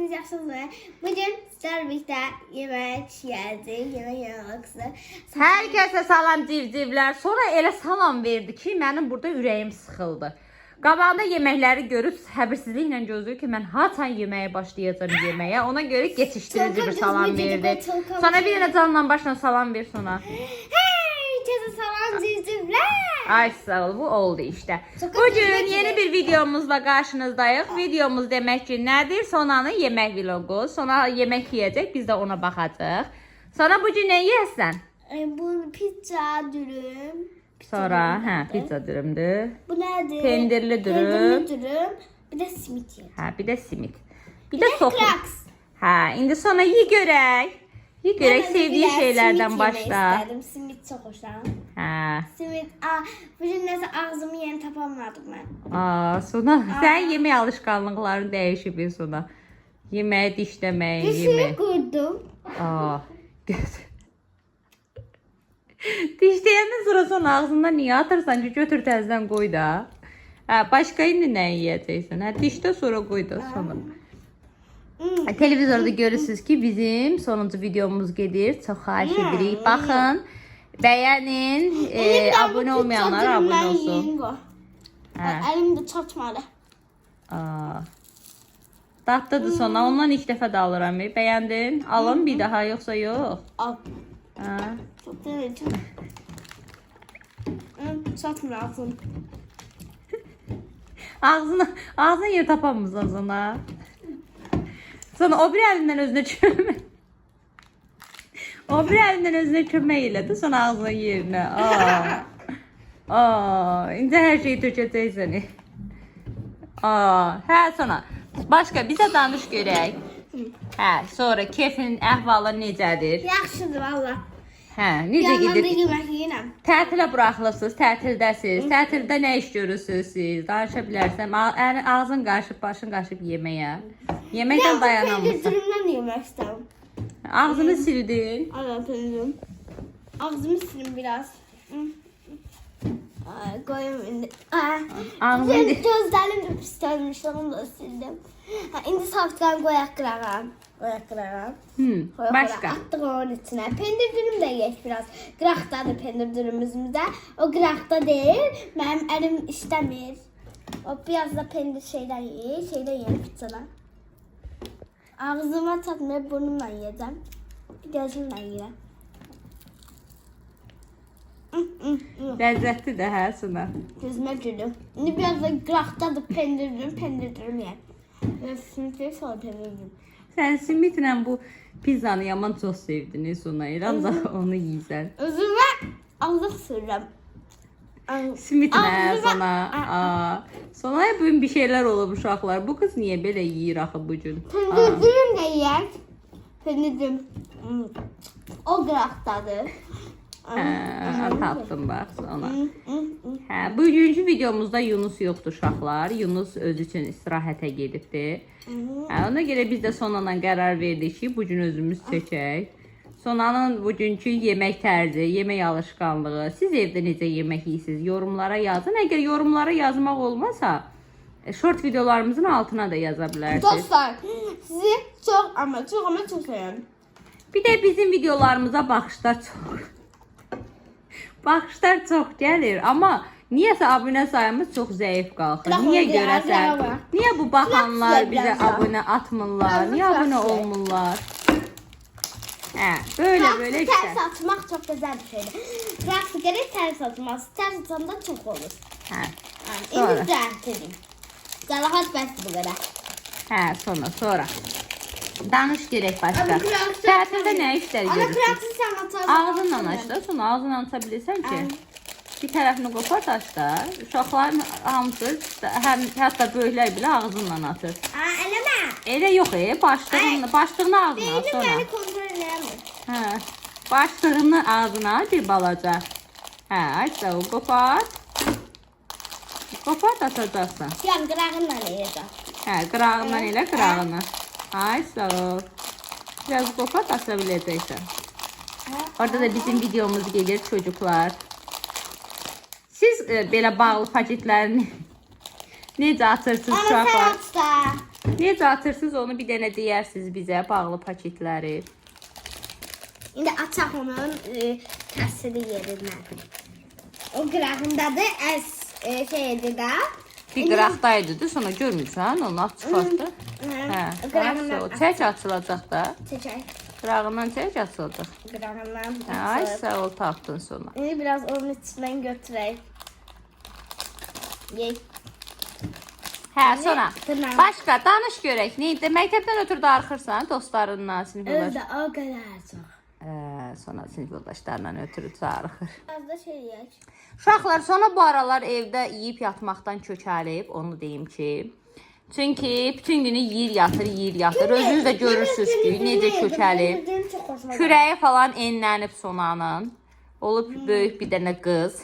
hepiniz yaxşısınız. Bugün sizlerle birlikte yemek yedik. Yemek yemek. Hər kəsə salam civcivlər. Sonra elə salam verdi ki, mənim burada ürəyim sıxıldı. Qabağında yeməkləri görüb səbirsizliklə gözləyir ki, mən haçan yeməyə başlayacağam yeməyə. Ona görə geçişdirici bir salam verdi. Sana bir dənə canla başla salam ver sonra. Herkese salam civcivlər. Ay sağ ol, bu oldu işte. Bugün yeni bir videomuzla karşınızdayız. Videomuz demek ki nedir? Sonanın yemek vlogu. Sona yemek yiyecek, biz de ona bakacağız. Sonra bugün ne yersen? Bu pizza dürüm. Sonra pizza dürümdür. Bu nedir? Pendirli dürüm. Pendirli dürüm. Bir de simit yedim. Bir de simit. Bir de sokum. kraks. İndi sonra iyi görək. İyi görək, sevdiği şeylerden başla. İstedim. Simit çok hoşlanım. Simit. Bugün neyse ağzımı yeni tapamadım ben. Sonra sen yemək alışkanlıkların değişib sonra. Yeməyi dişləməyin, Bir yeməyi. suyu koydum. Dişləyəndən sonra sonra ağzında niye atırsan ki, götür təzdən qoy da. Başqa indi nə yiyəcəksən? Dişdə sonra qoy da sonra. Televizorda görürsünüz ki, bizim sonuncu videomuz gedir. Çox xahiş edirik. Baxın, bəyənin, abunə olmayanlar abunə olsun. Elimde çatmadı. Dadlıdır sonra, ondan ilk dəfə də alıram. Bəyəndin? Alın bir daha, yoxsa yox? Al. Çok denedim. Çatmır ağzım. Ağzına yer tapamızdan sonra. Sonra o bir əlindən özünə çürmə. O bir əlindən özünə çürmə elədi, sonra ağzına yerinə. İndi hər şeyi tökəcəksən. Sonra başqa bizə danış görək. Sonra keyfin, əhvalı necədir? Yaxşıdır valla. Necə gedir? Yanında yemək yiyirəm. Tətilə buraxılırsınız, tətildəsiniz. Tətildə nə iş görürsünüz siz? Danışa bilərsəm, ağzın qarışıb, başın qarışıb yeməyə. Yeməkdən dayanamırsın. Pendirimdən yemək istəyim. Ağzını sildin. Evet pendirim. Ağzımı silin biraz. Koyayım indi. Gözlerim de pis gelmiş, onu da sildim. İndi saftan koyak kırağım. Başqa? Attık onun içine. Pendir dürüm de yiyek biraz. Qıraqdadır pendir dürümümüzdə. O qıraqda deyil. Mənim əlim istəmir. O biraz da pendir şeydən yiyək. Şeydən yiyək pizzadan. Ağzıma çatmıyor, burnumla yiyeceğim. Gözümle yiyeceğim. Ləzzətli də Suna. Gözüme gülüm. Şimdi biraz da qıraqdadır pendirdirim yiyək. Sinifleri sonra pendirdirim. Sən simitlə bu pizzanı yaman çox sevdin Suna. Ancaq onu yiyirsən. Özüme ağzıq sürürəm. Simitlə Suna. Sonaya bugün bir şeyler olub uşaqlar. Bu kız niye belə yiyir axı bugün? Pendirdirim de yiyək. Pendirdirim. O qıraqdadır. Tapdım bax ona. Bugünkü videomuzda Yunus yoxdur uşaqlar. Yunus öz üçün istirahətə gedibdi. Ona görə biz də Sonanla qərar verdik ki, bugün özümüz çəkək. Sonanın bugünkü yemək tərzi, yemək alışkanlığı, siz evdə necə yemək yeyirsiniz? Yorumlara yazın. Əgər yorumlara yazmaq olmasa, short videolarımızın altına da yaza bilərsiniz. Dostlar, sizi çok seviyorum. Bir də bizim videolarımıza baxışlar çox gəlir, amma niyəsə abunə sayımız çox zəif qalxır. Niyə görəsən? Niyə bu baxanlar bizə abunə atmırlar? Niyə abunə olmurlar? Böyle işte. Ters atmak çok güzel bir şeydi. Kraks gerek ters atmaz. Ters atanda çok olur. Sonra. İndi düzeltelim. Salahat bəsdir bu qədər. Sonra. Danış gerek başqa. Tətildə nə işlər Ana görürsün? kraksı sen atarsan. Ağzınla aç da, sonra ağzınla aça bilirsən ki, bir tərəfini qopart aç da. Uşaqların hamısı, hətta böyüklər belə ağzınla atır. Eləmə. Elə yox, başlığını ağzına Beynim sonra. beni kontrol edemez. Başlığını ağzına bir balaca. Aç da o qopart. Qopart atacaqsan. Yan qırağınla yiyəcəm. Qırağından elə qırağını. Ay sağ ol. Biraz qopart aça biləcəksən. Orada da bizim videomuz gelir çocuklar. Siz belə bağlı paketlərini necə açırsınız uşaqlar? Necə atırsınız onu bir dənə deyərsiniz bizə, bağlı paketləri. İndi açaq onun təsiri yerindən. O qırağındadır, şeydir də. Bir qıraqdaydı, sonra görmürsən, onu aç çıxartdı. Hə, o çək açılacaq da. Çəkək. Qırağından çək açılacaq. Qırağından. Ay, sağ ol, tapdın sonra. İndi biraz onun içindən götürək. Yey. Hə, sonra Dırnaq. başqa danış görək. Neydi? Məktəbdən ötürü darıxırsan dostlarından, sinif yoldaş. Özdə o qədər çox. Sonra sinif yoldaşlarla ötürü darıxır. Biraz da şey yeyək. Uşaqlar sonra bu aralar evdə yeyib yatmaqdan kökəlib, onu deyim ki. Çünki bütün günü yeyir yatır. Özünüz də görürsünüz ki, necə kökəlib. Kürəyi falan enlənib sonanın. Olub böyük bir dənə qız.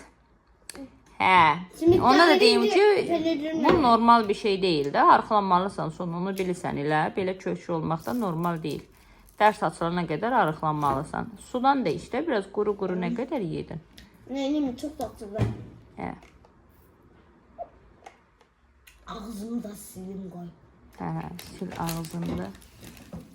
Hə. Ona da deyim ki, bu normal bir şey deyil də. Arıqlanmalısan sonra, onu bilirsən elə. Belə kökü olmaq da normal deyil. Dərs açılana qədər arıqlanmalısan. Sudan da işte, biraz quru nə qədər yedin. Neyini çok tatlıdır. Hə. Ağzını da silin qoy. Hə, sil ağzını.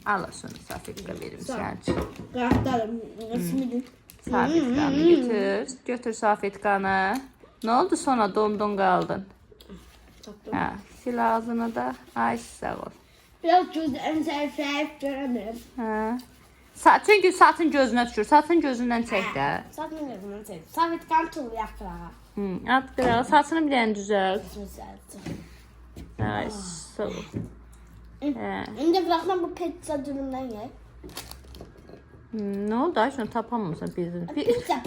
Al sonra Safiqqa verim sən üçün. Qıraqdarım, resmidir. Safiqqanı götür Safiqqanı. Nə oldu sonra dondun qaldın? Hə, sil ağzını da. Ay sağ ol. Biraz gözlərim zəifləyib görəmirəm. Hə. Çünki saçın gözünə düşür. Saçın gözündən çək də. Saçın gözümdən çək. Savitqan tuğlayaq qırağa. At qırağı. Saçını bir dənə düzəlt. Güzel. Ay sağ ol. İndi qıraqdan bu pizza dürümdən yeyək. Nə oldu? Şunu tapamamısan pizzanı. Pizza.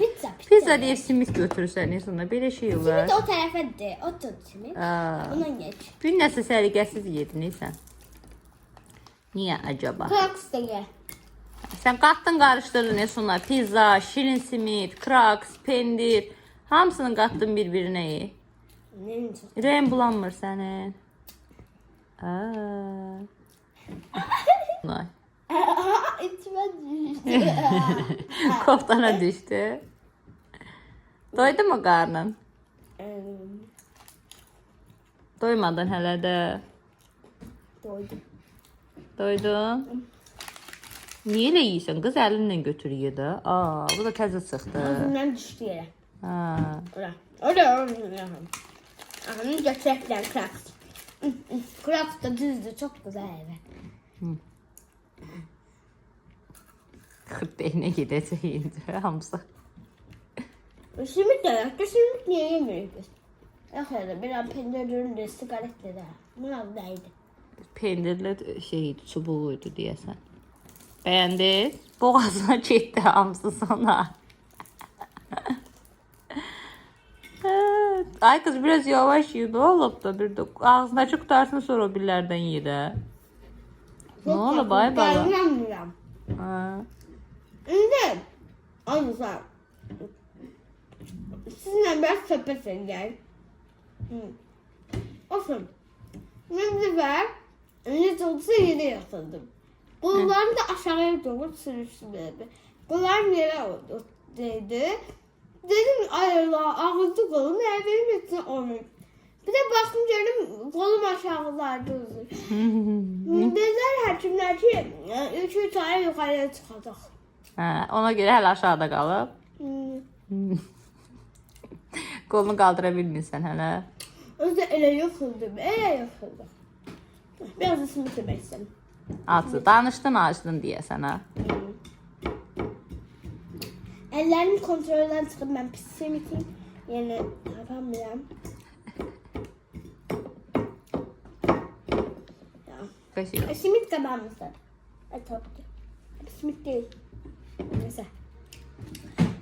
Pizza deyib simit götürürsən sonra. Belə şey var. Simit o tərəfədir. O tut simit. Bundan yeyək. Bir nəsə səliqəsiz yedin sən. Niyə acaba? Kraks da ye. Sən qatdın qarışdırdın sonra pizza, şirin simit, kraks, pendir. Hamısını qatdın bir-birinə ye. Neyini çox? Ürəyin bulanmır sənin. Nay. İçmə düşdü. Koftana düşdü. Doydu mu qarnın? Doymadın hələ də. Doydum. Doydun. Niyə elə yeyirsən? Qız əlinlə götür ye də. Bu da təzə çıxdı. Ağzımdan düşdü yerə. Ha. Ora. Ağzını götürəklər kraks. Kraks da düzdür. Çok güzel evi. Xırtbeyinə gedəcək indi hamısı. Simit de yok. Simit niye yemiyoruz biz? Yok öyle bir an pencerenin de sigaretle de. Bunlar neydi? Pendirli şeydi, çubuğuydu deyəsən. Bəyəndiniz? Boğazına getdi hamısı sonra. Ay kız biraz yavaş ye, ne olub da bir de ağzına açıq tutarsın sonra o birlərdən ye də. Ne olub ay bala? Dayanamıyorum. Şimdi. Aynı sen. Sizinle biraz sohbet edeceğiz. Olsun. Ben de ben ne olsa yere yatırdım. Kollarım da aşağıya doğru sürüştürdü. Kollarım yere oldu dedi. Dedim ay Allah ağzı kolum benim için onu. Bir de baktım gördüm kolum aşağılarda uzun. Dediler həkimlər ki 3 ay yukarıya çıkacak. Ona görə hələ aşağıda qalıb. Qolunu qaldıra bilmirsən hələ. Özde ele yıkıldım, Biraz da simit yemek istedim. Açdı, danışdın açdın deyəsən ha. Ellerimi kontrolden çıkıp ben pis simitim. Yani yapamıyorum. Kaşık. Simit kadar mısın? Tabii ki. Simit değil. Neyse.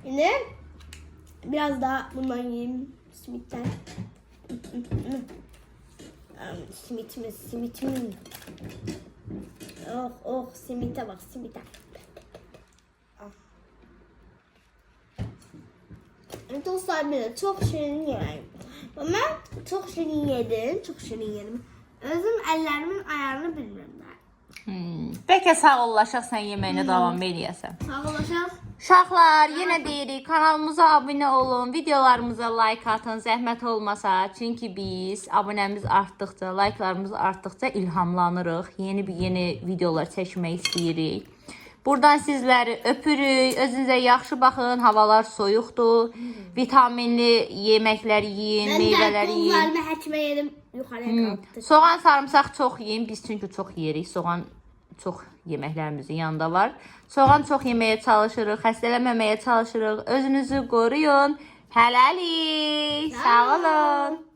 Şimdi biraz daha bundan yiyeyim. Simitten. Simitimin. Oh simite bak simite. Dostlar bir de çok şirin yerim. Ama çok şirin yedim. Özüm ellerimin ayarını bilmirəm. Bəlkə sağollaşaq sən yeməyinə davam eləyəsən. Sağollaşaq. Uşaqlar, yenə deyirik, kanalımıza abunə olun, videolarımıza like atın, zəhmət olmasa. Çünki biz abunəmiz artdıqca, likelarımız artdıqca ilhamlanırıq. Yeni videolar çəkmək istəyirik. Buradan sizləri öpürük. Özünüzə yaxşı baxın. Havalar soyuqdur. Vitaminli yeməklər yiyin, meyvələr yiyin. Mən də həkimə yedim, yuxarıya qalxdı. Soğan, sarımsaq çox yiyin. Biz çünki çox yeyirik. Soğan çox yeməklərimizin yanında var. Soğan çox yeməyə çalışırıq, xəstələnməməyə çalışırıq. Özünüzü qoruyun. Hələlik. Sağ olun.